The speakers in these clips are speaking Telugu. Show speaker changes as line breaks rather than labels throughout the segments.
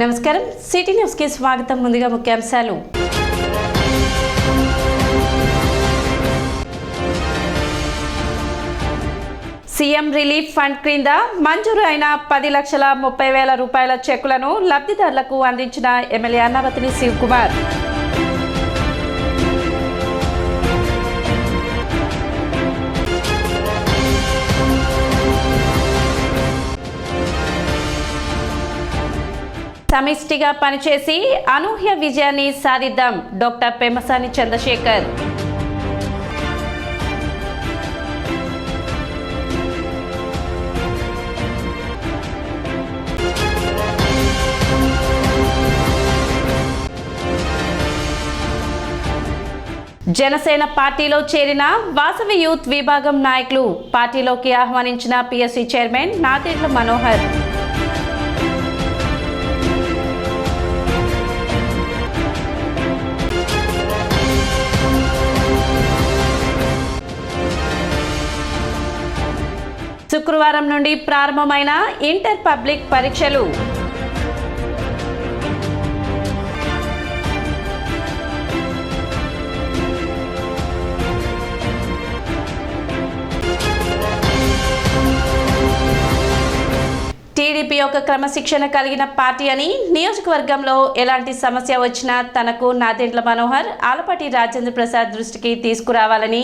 నమస్కారం సిటీ న్యూస్ కి స్వాగతం. ముందుగా ముఖ్యాంశాలు. సీఎం రిలీఫ్ ఫండ్ క్రింద మంజూరు అయిన 10,30,000 రూపాయల చెక్కులను లబ్ధిదారులకు అందించిన ఎమ్మెల్యే అన్నావతిని శివకుమార్. సమిష్టిగా పనిచేసి అనూహ్య విజయాన్ని సాధిద్దాం డాక్టర్ పెమ్మసాని చంద్రశేఖర్. జనసేన పార్టీలో చేరిన వాసవి యూత్ విభాగం నాయకులు పార్టీలోకి ఆహ్వానించిన పిఎస్సి చైర్మన్ నాదెండ్ల మనోహర్. శుక్రవారం నుండి ప్రారంభమైన ఇంటర్ పబ్లిక్ పరీక్షలు. టీడీపీ ఒక క్రమశిక్షణ కలిగిన పార్టీ అని, నియోజకవర్గంలో ఎలాంటి సమస్య వచ్చినా తనకు నాదెండ్ల మనోహర్, ఆలపాటి రాజేంద్ర ప్రసాద్ దృష్టికి తీసుకురావాలని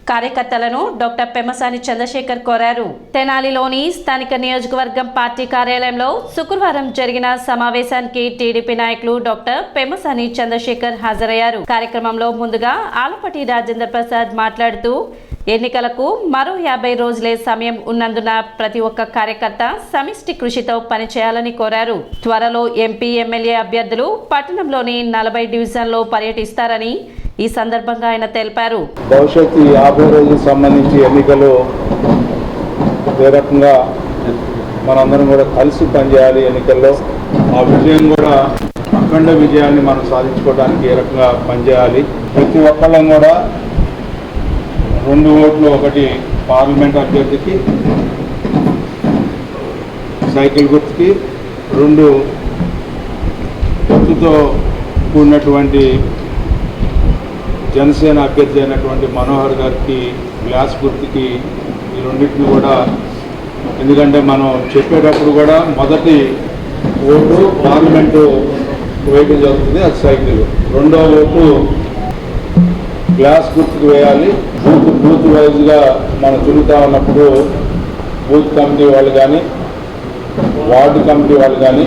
కార్యకర్తలను డాక్టర్ పెమ్మసాని చంద్రశేఖర్ కోరారు. తెనాలిలోని స్థానిక నియోజకవర్గం పార్టీ కార్యాలయంలో శుక్రవారం జరిగిన సమావేశానికి టీడీపీ నాయకులు డాక్టర్ పెమ్మసాని చంద్రశేఖర్ హాజరయ్యారు. కార్యక్రమంలో ముందుగా ఆలపాటి రాజేంద్ర ప్రసాద్ మాట్లాడుతూ, ఎన్నికలకు మరో 50 రోజులే సమయం ఉన్నందున ప్రతి ఒక్క కార్యకర్త సమిష్టి కృషితో పనిచేయాలని కోరారు. త్వరలో ఎంపీ, ఎమ్మెల్యే అభ్యర్థులు పట్టణంలోని 40 డివిజన్లో పర్యటిస్తారని ఈ సందర్భంగా ఆయన తెలిపారు.
భవిష్యత్తు 50 రోజులకు సంబంధించి ఎన్నికలు ఏ రకంగా మనందరం కూడా కలిసి పనిచేయాలి. ఎన్నికల్లో ఆ విజయం కూడా అఖండ విజయాన్ని మనం సాధించుకోవడానికి ఏ రకంగా పనిచేయాలి. ప్రతి ఒక్కళ్ళం కూడా 2 ఓట్లు, ఒకటి పార్లమెంట్ అభ్యర్థికి సైకిల్ గుర్తుకి, 2 గుర్తుతో కూడినటువంటి జనసేన అభ్యర్థి అయినటువంటి మనోహర్ గారికి గ్లాస్ గుర్తుకి, ఈ రెండింటిని కూడా, ఎందుకంటే మనం చెప్పేటప్పుడు కూడా మొదటి ఓటు పార్లమెంటు వేయడం జరుగుతుంది, అది సైకిల్. 2వ ఓటు గ్లాస్ గుర్తుకు వేయాలి. బూత్ వైజ్గా మనం తిరుగుతూ ఉన్నప్పుడు బూత్ కమిటీ వాళ్ళు కానీ, వార్డు కమిటీ వాళ్ళు కానీ,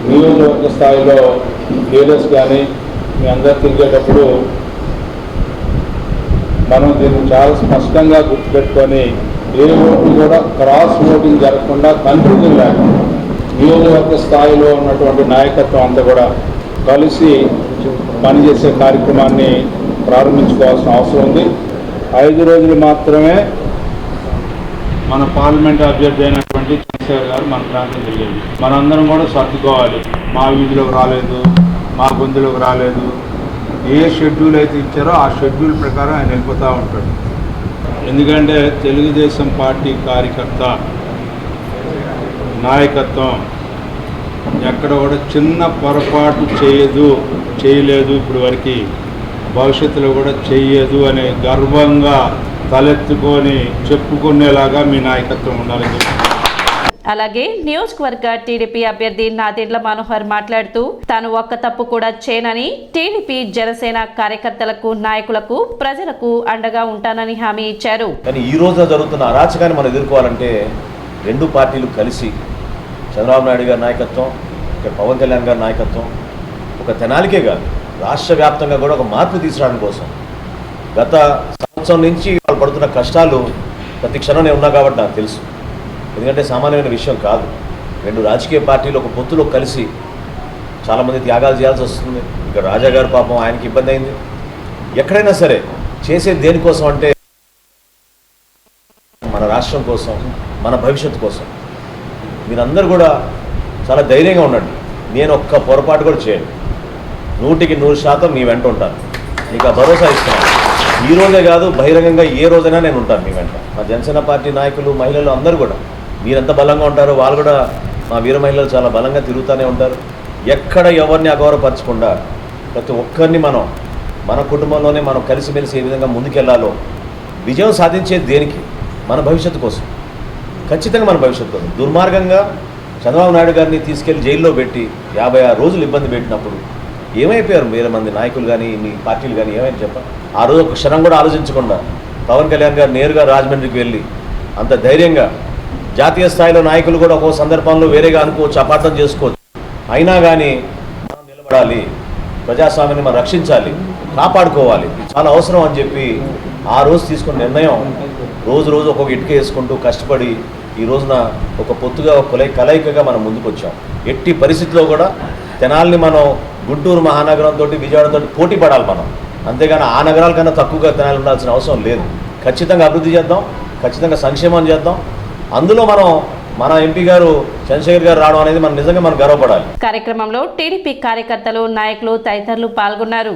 నియోజకవర్గ స్థాయిలో లీడర్స్ కానీ మీ అందరు తిరిగేటప్పుడు మనం దీన్ని చాలా స్పష్టంగా గుర్తుపెట్టుకొని ఏ ఓటు కూడా క్రాస్ ఓటింగ్ జరగకుండా కన్ఫ్యూజన్ లేకుండా నియోజకవర్గ స్థాయిలో ఉన్నటువంటి నాయకత్వం అంతా కూడా కలిసి పనిచేసే కార్యక్రమాన్ని ప్రారంభించుకోవాల్సిన అవసరం ఉంది. 5 రోజులు మాత్రమే మన పార్లమెంట్ అభ్యర్థి అయినటువంటి చంద్రశేఖర్ గారు మన ప్రాంతం తెలియదు. మనందరం కూడా సర్దుకోవాలి. మా వీధిలోకి రాలేదు, మా గొంతులోకి రాలేదు, ఏ షెడ్యూల్ అయితే ఇచ్చారో ఆ షెడ్యూల్ ప్రకారం ఆయన వెళ్ళిపోతూ ఉంటాడు. ఎందుకంటే తెలుగుదేశం పార్టీ కార్యకర్త నాయకత్వం ఎక్కడ కూడా చిన్న పొరపాటు చేయలేదు, ఇప్పుడు వరకు భవిష్యత్తులో కూడా చెయ్యదు అనే గర్వంగా తలెత్తుకొని చెప్పుకునేలాగా మీ నాయకత్వం ఉండాలని.
అలాగే నియోజకవర్గ టీడీపీ అభ్యర్థి నాదెండ్ల మనోహర్ మాట్లాడుతూ, తాను ఒక్క తప్పు కూడా చేయనని, టీడీపీ జనసేన కార్యకర్తలకు, నాయకులకు, ప్రజలకు అండగా ఉంటానని హామీ ఇచ్చారు.
కానీ ఈ రోజున జరుగుతున్న అరాచకాన్ని మనం ఎదుర్కోవాలంటే 2 పార్టీలు కలిసి, చంద్రబాబు నాయుడు గారి నాయకత్వం, ఇక్కడ పవన్ కళ్యాణ్ గారి నాయకత్వం, ఒక తెనాలికే కాదు రాష్ట్ర వ్యాప్తంగా కూడా ఒక మార్పు తీసుకురావడం కోసం గత సంవత్సరం నుంచి వాళ్ళు పడుతున్న కష్టాలు ప్రతి క్షణం నేను ఉన్నా కాబట్టి నాకు తెలుసు. ఎందుకంటే సామాన్యమైన విషయం కాదు. 2 రాజకీయ పార్టీలు ఒక పొత్తులో కలిసి చాలామంది త్యాగాలు చేయాల్సి వస్తుంది. ఇక్కడ రాజా గారు పాపం ఆయనకి ఇబ్బంది అయింది. ఎక్కడైనా సరే చేసేది దేనికోసం అంటే మన రాష్ట్రం కోసం, మన భవిష్యత్తు కోసం. మీరందరూ కూడా చాలా ధైర్యంగా ఉండండి. నేను ఒక్క పొరపాటు కూడా చేయను. 100కి 100% మీ వెంట ఉంటాను. మీకు ఆ భరోసా ఇస్తాను. ఈ రోజే కాదు, బహిరంగంగా ఏ రోజైనా నేను ఉంటాను మీ వెంట. మా జనసేన పార్టీ నాయకులు, మహిళలు అందరూ కూడా మీరెంత బలంగా ఉంటారో వాళ్ళు కూడా మా వీర మహిళలు చాలా బలంగా తిరుగుతూనే ఉంటారు. ఎక్కడ ఎవరిని అగౌరవపరచకుండా ప్రతి ఒక్కరిని మన కుటుంబంలోనే మనం కలిసిమెలిసి ఏ విధంగా ముందుకెళ్లాలో, విజయం సాధించేది దేనికి? మన భవిష్యత్తు కోసం, ఖచ్చితంగా మన భవిష్యత్తు కోసం. దుర్మార్గంగా చంద్రబాబు నాయుడు గారిని తీసుకెళ్లి జైల్లో పెట్టి 56 రోజులు ఇబ్బంది పెట్టినప్పుడు ఏమైపోయారు వేల మంది నాయకులు కానీ మీ పార్టీలు కానీ? ఏమైనా చెప్పండి. ఆ రోజు ఒక క్షణం కూడా ఆలోచించకుండా పవన్ కళ్యాణ్ గారు నేరుగా రాజమండ్రికి వెళ్ళి అంత ధైర్యంగా, జాతీయ స్థాయిలో నాయకులు కూడా ఒక్కో సందర్భంలో వేరేగా అనుకోవచ్చు, అపార్థం చేసుకోవచ్చు, అయినా కానీ మనం నిలబడాలి, ప్రజాస్వామ్యాన్ని మనం రక్షించాలి, కాపాడుకోవాలి, ఇది చాలా అవసరం అని చెప్పి ఆ రోజు తీసుకున్న నిర్ణయం రోజు రోజు ఒక్కొక్క ఇటుక వేసుకుంటూ కష్టపడి ఈ రోజున ఒక పొత్తుగా ఒక కలయికగా మనం ముందుకు వచ్చాం. ఎట్టి పరిస్థితిలో కూడా తెనాలిని మనం గుంటూరు మహానగరంతో విజయవాడతో పోటీ పడాలి మనం, అంతేగాని ఆ నగరాల కన్నా తక్కువగా తెనాలి ఉండాల్సిన అవసరం లేదు. ఖచ్చితంగా అభివృద్ధి చేద్దాం, ఖచ్చితంగా సంక్షేమం చేద్దాం. అందులో మన ఎంపీ గారు చంద్రశేఖర్ గారు రావడం అనేది మనం నిజంగా మనం గర్వపడాలి.
కార్యక్రమంలో టీడీపీ కార్యకర్తలు, నాయకులు తదితరులు పాల్గొన్నారు.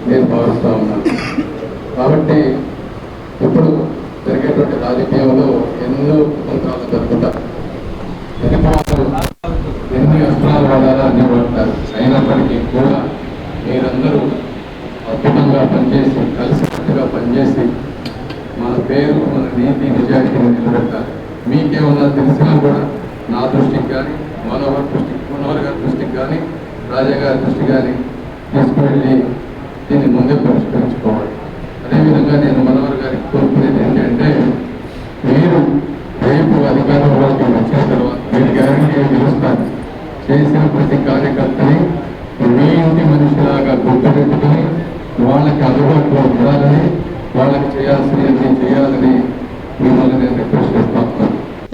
నేను భావిస్తూ ఉన్నాను. కాబట్టి ఇప్పుడు జరిగేటువంటి రాజకీయంలో ఎన్నో కుతంత్రాలు జరుగుతారు, ఎన్ని అస్త్రాలు వాడాలా అన్ని వాడతారు. అయినప్పటికీ కూడా మీరందరూ అద్భుతంగా పనిచేసి, కలిసికట్టుగా పనిచేసి మన పేరు, మన నీతి నిజాయితీని నిలబెట్టాలి. మీకేమన్నా తెలిసినా కూడా నా దృష్టికి కానీ, మనోహర్ గారి దృష్టికి కానీ, రాజా గారి దృష్టికి కానీ తీసుకువెళ్ళి దీన్ని ముందే పరిష్కరించుకోవాలి. అదేవిధంగా నేను మనోహర్ గారికి కోరుకునేది ఏంటంటే, మీరు రేపు అధికారంలోకి వచ్చిన తర్వాత మీరు గ్యారంటీ గెలుస్తారు. చేసిన ప్రతి కార్యకర్తని మీ ఇంటి మనిషిలాగా గుర్తుపెట్టుకుని వాళ్ళకి అందుబాటులో ఉండాలని, వాళ్ళకి చేయాల్సినవన్నీ చేయాలని మిమ్మల్ని నేను రిక్వెస్ట్ చేస్తాను.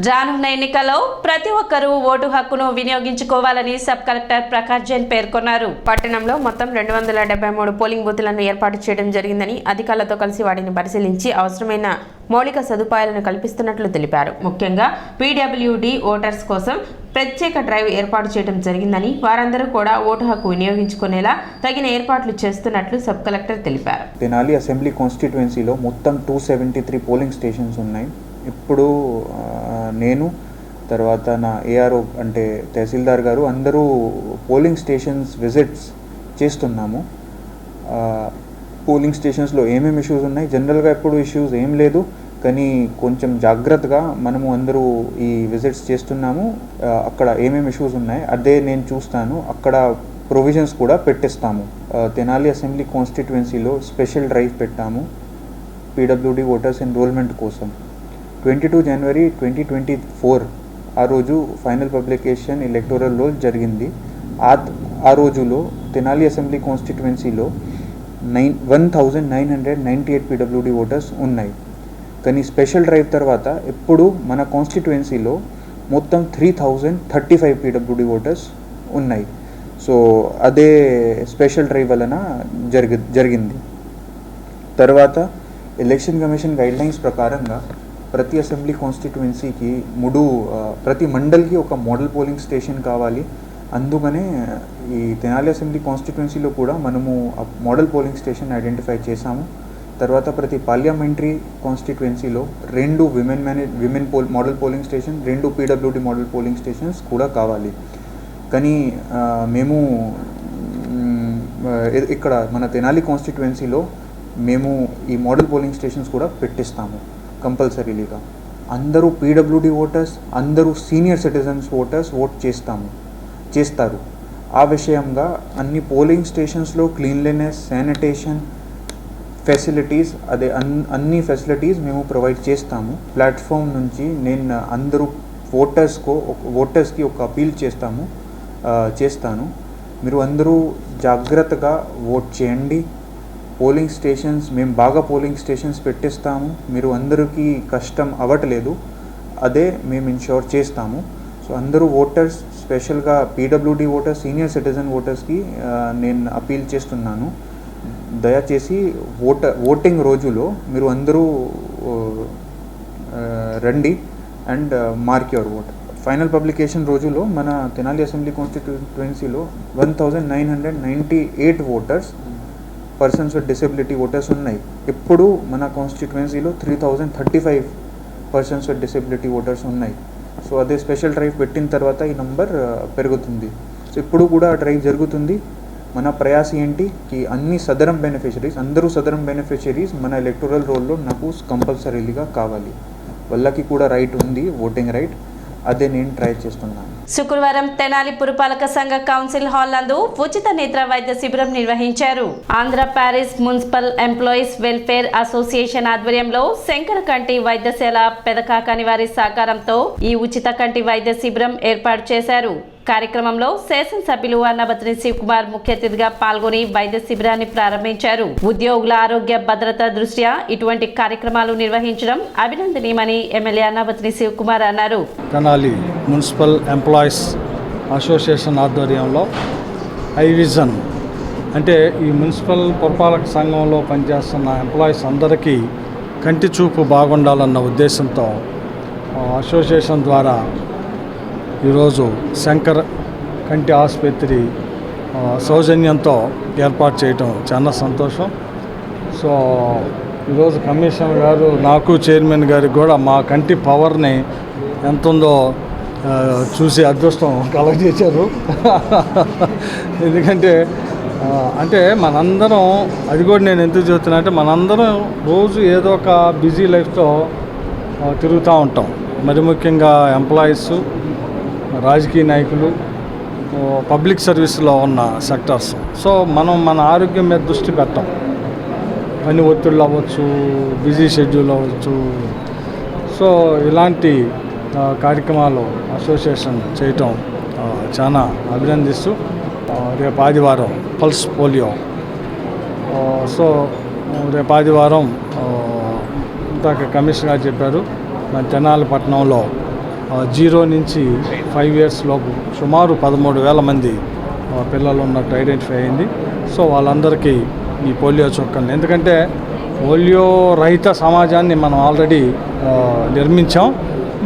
రానున్న ఎన్నికల్లో ప్రతి ఒక్కరూ ఓటు హక్కును వినియోగించుకోవాలని సబ్ కలెక్టర్ ప్రకాష్ జైన్ పేర్కొన్నారు. పట్టణంలో మొత్తం 273 పోలింగ్ బూతులను ఏర్పాటు చేయడం జరిగిందని, అధికారులతో కలిసి వాటిని పరిశీలించి అవసరమైన మౌలిక సదుపాయాలను కల్పిస్తున్నట్లు తెలిపారు. ముఖ్యంగా పీడబ్ల్యూడీ ఓటర్స్ కోసం ప్రత్యేక డ్రైవ్ ఏర్పాటు చేయడం జరిగిందని, వారందరూ కూడా ఓటు హక్కు వినియోగించుకునేలా తగిన ఏర్పాట్లు చేస్తున్నట్లు సబ్ కలెక్టర్ తెలిపారు.
తెనాలి అసెంబ్లీ కాన్స్టిట్యుయెన్సీలో మొత్తం 273 పోలింగ్ స్టేషన్స్ ఉన్నాయి. ఇప్పుడు నేను తర్వాత నా ఏఆర్ఓ అంటే తహసీల్దార్ గారు అందరూ పోలింగ్ స్టేషన్స్ విజిట్స్ చేస్తున్నాము. పోలింగ్ స్టేషన్స్లో ఏమేమి ఇష్యూస్ ఉన్నాయి, జనరల్గా ఎప్పుడు ఇష్యూస్ ఏం లేదు, కానీ కొంచెం జాగ్రత్తగా మనము అందరూ ఈ విజిట్స్ చేస్తున్నాము. అక్కడ ఏమేమి ఇష్యూస్ ఉన్నాయి అదే నేను చూస్తాను, అక్కడ ప్రొవిజన్స్ కూడా పెట్టిస్తాము. తెనాలి అసెంబ్లీ కాన్స్టిట్యుయెన్సీలో స్పెషల్ డ్రైవ్ పెట్టాము పీడబ్ల్యూడీ ఓటర్స్ ఎన్రోల్మెంట్ కోసం. 22 జనవరి 2024 ఆ రోజు ఫైనల్ పబ్లికేషన్ ఎలక్టోరల్ రోల్ జరిగింది. ఆ రోజులో తెనాలి అసెంబ్లీ కాన్స్టిట్యుయెన్సీలో 1998 పీడబ్ల్యూడీ ఓటర్స్ ఉన్నాయి. కానీ స్పెషల్ డ్రైవ్ తర్వాత ఇప్పుడు మన కాన్స్టిట్యుయెన్సీలో మొత్తం 3035 పీడబ్ల్యూడీ ఓటర్స్ ఉన్నాయి. సో అదే స్పెషల్ డ్రైవ్ వలన జరిగింది. తర్వాత ఎలక్షన్ కమిషన్ గైడ్లైన్స్ ప్రకారంగా ప్రతి అసెంబ్లీ కాన్స్టిట్యుయెన్సీకి ప్రతి మండల్కి ఒక మోడల్ పోలింగ్ స్టేషన్ కావాలి. అందుకనే ఈ తెనాలి అసెంబ్లీ కాన్స్టిట్యుయెన్సీలో కూడా మనము మోడల్ పోలింగ్ స్టేషన్ ఐడెంటిఫై చేశాము. తర్వాత ప్రతి పార్లమెంటరీ కాన్స్టిట్యుయెన్సీలో 2 women model polling station, 2 PWD model polling stations కూడా కావాలి. కానీ మేము ఇక్కడ మన తెనాలి కాన్స్టిట్యుయెన్సీలో మేము ఈ మోడల్ పోలింగ్ స్టేషన్స్ కూడా పెట్టిస్తాము కంపల్సరీగా. అందరూ పీడబ్ల్యూడీ ఓటర్స్, అందరూ సీనియర్ సిటిజన్స్ ఓటర్స్ చేస్తారు. ఆ విషయంగా అన్ని పోలింగ్ స్టేషన్స్లో క్లీన్లీనెస్, శానిటేషన్ ఫెసిలిటీస్ అన్ని ఫెసిలిటీస్ మేము ప్రొవైడ్ చేస్తాము. ప్లాట్ఫామ్ నుంచి నేను అందరూ ఓటర్స్కి ఒక అపీల్ చేస్తాను. మీరు అందరూ జాగ్రత్తగా ఓట్ చేయండి. పోలింగ్ స్టేషన్స్ మేము బాగా పోలింగ్ స్టేషన్స్ పెట్టిస్తాము. మీరు అందరికీ కష్టం అవ్వట్లేదు, అదే మేము ఇన్షూర్ చేస్తాము. సో అందరూ ఓటర్స్, స్పెషల్గా పీడబ్ల్యూడీ ఓటర్స్, సీనియర్ సిటిజన్ ఓటర్స్కి నేను అపీల్ చేస్తున్నాను, దయచేసి ఓటింగ్ రోజులో మీరు అందరూ రండి and mark your vote. Final publication రోజులో మన తెనాలి అసెంబ్లీ కాన్స్టిట్యుయెన్సీలో 1998 పర్సన్స్ విత్ డిసెబిలిటీ ఓటర్స్ ఉన్నాయి. ఇప్పుడు మన కాన్స్టిట్యుయెన్సీలో 3035 పర్సన్స్ విత్ డిసెబిలిటీ ఓటర్స్ ఉన్నాయి. సో అదే స్పెషల్ డ్రైవ్ పెట్టిన తర్వాత ఈ నంబర్ పెరుగుతుంది. సో ఇప్పుడు కూడా ఆ డ్రైవ్ జరుగుతుంది. మన ప్రయాస ఏంటి కి అన్ని సదరం బెనిఫిషరీస్, అందరూ సదరం బెనిఫిషరీస్ మన ఎలక్టోరల్ రోల్లో నాకు కంపల్సరీగా కావాలి. వాళ్ళకి కూడా రైట్ ఉంది, ఓటింగ్ రైట్. అదే నేను ట్రై చేస్తున్నాను.
శుక్రవారం తెనాలి పురపాలక సంఘ కౌన్సిల్ హాల్ నందు ఉచిత నేత్ర వైద్య శిబిరం నిర్వహించారు. Andhra Paris municipal employees welfare association ఆధ్వర్యంలో శంకర కంటి వైద్యశాల పెదకాకాని వారి సహకారంతో ఈ ఉచిత కంటి వైద్య శిబిరం ఏర్పాటు చేశారు. కార్యక్రమంలో శాసనసభ్యులు అన్నబత్రి శివకుమార్ ముఖ్య అతిథిగా పాల్గొని వైద్య శిబిరాన్ని ప్రారంభించారు. ఉద్యోగుల ఆరోగ్య భద్రత దృష్ట్యా ఇటువంటి కార్యక్రమాలు నిర్వహించడం అభినందనీయమని ఎమ్మెల్యే అన్నబత్రి శివకుమార్ అన్నారు.
తెనాలి మున్సిపల్ ఎంప్లాయీస్ అసోసియేషన్ ఆధ్వర్యంలో ఐ విజన్ అంటే ఈ మున్సిపల్ పురపాలక సంఘంలో పనిచేస్తున్న ఎంప్లాయీస్ అందరికీ కంటి చూపు బాగుండాలన్న ఉద్దేశంతో అసోసియేషన్ ద్వారా ఈరోజు శంకర్ కంటి ఆసుపత్రి సౌజన్యంతో ఏర్పాటు చేయటం చాలా సంతోషం. సో ఈరోజు కమిషనర్ గారు నాకు చైర్మన్ గారికి కూడా మా కంటి పవర్ని ఎంత ఉందో చూసి అదృష్టం కలగజేశారు. ఎందుకంటే అంటే మనందరం అది కూడా నేను ఎందుకు చెప్తున్నా అంటే మనందరం రోజు ఏదో ఒక బిజీ లైఫ్తో తిరుగుతూ ఉంటాం. మరి ముఖ్యంగా ఎంప్లాయీస్, రాజకీయ నాయకులు, పబ్లిక్ సర్వీస్లో ఉన్న సెక్టర్స్. సో మనం మన ఆరోగ్యం మీద దృష్టి పెట్టాం. పని ఒత్తిళ్ళు అవ్వచ్చు, బిజీ షెడ్యూల్ అవ్వచ్చు. సో ఇలాంటి కార్యక్రమాలు అసోసియేషన్ చేయటం చాలా అభినందిస్తూ రేపు ఆదివారం పల్స్ పోలియో. సో రేపు ఆదివారం ఇందాక కమిషనర్ గారు చెప్పారు, మన తెనాలి పట్టణంలో 0 నుంచి 5 years లోపు సుమారు 13,000 మంది పిల్లలు ఉన్నట్టు ఐడెంటిఫై అయింది. సో వాళ్ళందరికీ ఈ పోలియో చుక్కల్ని, ఎందుకంటే పోలియో రహిత సమాజాన్ని మనం ఆల్రెడీ నిర్మించాం.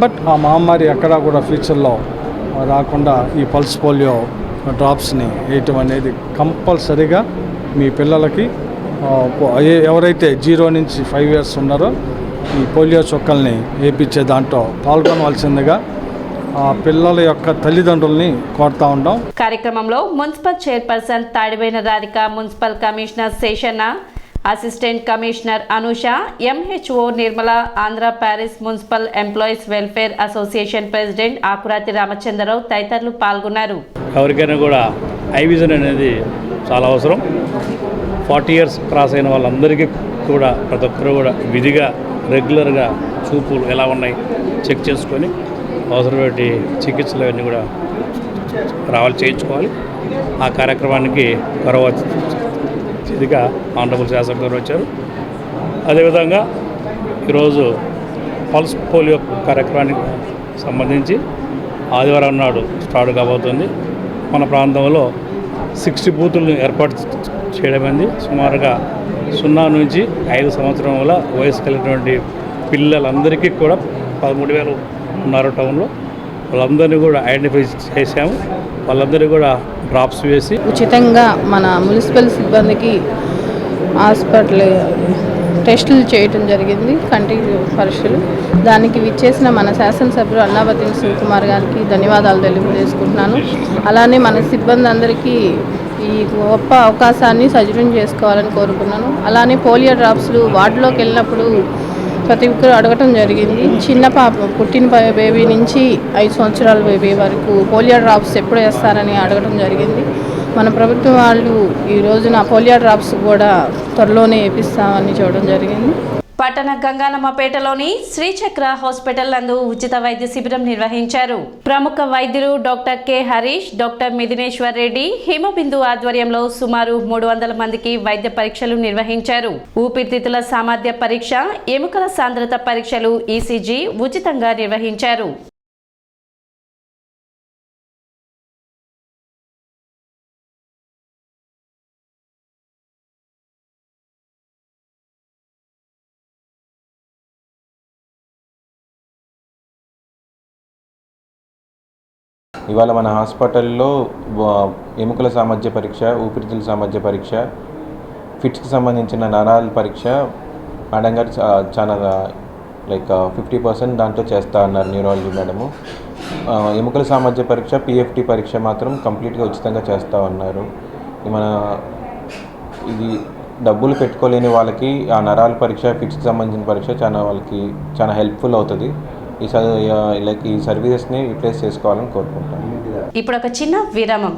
బట్ ఆ మహమ్మారి ఎక్కడా కూడా ఫ్యూచర్లో రాకుండా ఈ పల్స్ పోలియో డ్రాప్స్ని వేయటం అనేది కంపల్సరీగా మీ పిల్లలకి ఎవరైతే 0 నుంచి 5 years ఉన్నారో ఈ పోలియో చుక్కల్ని వేయించే దాంట్లో పాల్గొనవలసిందిగా ఆ పిల్లల యొక్క తల్లిదండ్రుల్ని కోరుతా ఉంటాం.
కార్యక్రమంలో municipal chairperson Tadiboina Radhika, municipal commissioner Seshanna, assistant commissioner Anusha, MHO Nirmala, Andhra Paris municipal employees welfare association president Akurathi Ramachandrarao తదితరులు పాల్గొన్నారు.
ఎవరికైనా కూడా ఐ విజన్ అనేది చాలా అవసరం. 40 years క్రాస్ అయిన వాళ్ళందరికీ కూడా ప్రతి ఒక్కరు కూడా విధిగా రెగ్యులర్గా చూపులు ఎలా ఉన్నాయి చెక్ చేసుకొని అవసరమైన చికిత్సలు అవన్నీ కూడా చేయించుకోవాలి. ఆ కార్యక్రమానికి గౌరవ అతిథిగా ఆనరబుల్ శాసన గారు వచ్చారు. అదేవిధంగా ఈరోజు పల్స్ పోలియో కార్యక్రమానికి సంబంధించి ఆదివారం నాడు స్టార్ట్ కాబోతుంది. మన ప్రాంతంలో 60 బూతులను ఏర్పాటు చేయడమైంది. సుమారుగా 0 నుంచి 5 సంవత్సరాల వయసు కలిగినటువంటి పిల్లలందరికీ కూడా 13,000 ఉన్నారు టౌన్లో. వాళ్ళందరినీ కూడా ఐడెంటిఫై చేశాము. వాళ్ళందరినీ కూడా డ్రాప్స్ వేసి
ఉచితంగా మన మున్సిపల్ సిబ్బందికి హాస్పిటల్ టెస్టులు చేయటం జరిగింది, కంటి పరీక్షలు. దానికి విచ్చేసిన మన శాసనసభ్యులు అన్నాబత్రి శివకుమార్ గారికి ధన్యవాదాలు తెలియజేసుకుంటున్నాను. అలానే మన సిబ్బంది అందరికీ ఈ గొప్ప అవకాశాన్ని సద్వినియోగం చేసుకోవాలని కోరుకున్నాను. అలానే పోలియో డ్రాప్స్లు వార్డులోకి వెళ్ళినప్పుడు ప్రతి ఒక్కరు అడగటం జరిగింది. చిన్న పాప పుట్టిన బేబీ నుంచి 5 సంవత్సరాల బేబీ వరకు పోలియో డ్రాప్స్ ఎప్పుడు వేస్తారని అడగటం జరిగింది. మన ప్రభుత్వం వాళ్ళు ఈ రోజున పోలియో డ్రాప్స్ కూడా త్వరలోనే వేపిస్తామని చూడడం జరిగింది.
పట్టణ గంగానమ్మపేటలోని శ్రీచక్ర హాస్పిటల్ నందు ఉచిత వైద్య శిబిరం నిర్వహించారు. ప్రముఖ వైద్యులు doctor K Harish, doctor Mithuneshwar Reddy, Himabindu ఆధ్వర్యంలో సుమారు 300 మందికి వైద్య పరీక్షలు నిర్వహించారు. ఊపిరితిత్తుల సామర్థ్య పరీక్ష, ఎముకల సాంద్రత పరీక్షలు, ఈసీజీ ఉచితంగా నిర్వహించారు.
ఇవాళ మన హాస్పిటల్లో ఎముకల సామర్థ్య పరీక్ష, ఊపిరితిత్తుల సామర్థ్య పరీక్ష, ఫిట్స్కి సంబంధించిన నరాల పరీక్ష మేడం గారు చాలా లైక్ 50% దాంట్లో చేస్తా అన్నారు న్యూరాలజీ మేడము. ఎముకల సామర్థ్య పరీక్ష పిఎఫ్టి పరీక్ష మాత్రం కంప్లీట్గా ఉచితంగా చేస్తూ ఉన్నారు. ఇది డబ్బులు పెట్టుకోలేని వాళ్ళకి ఆ నరాల పరీక్ష ఫిట్స్కి సంబంధించిన పరీక్ష చాలా హెల్ప్ఫుల్ అవుతుంది. ఈ సర్వీసెస్ని యూటిలైజ్ చేసుకోవాలని కోరుకుంటాను.
ఇప్పుడు ఒక చిన్న విరామం.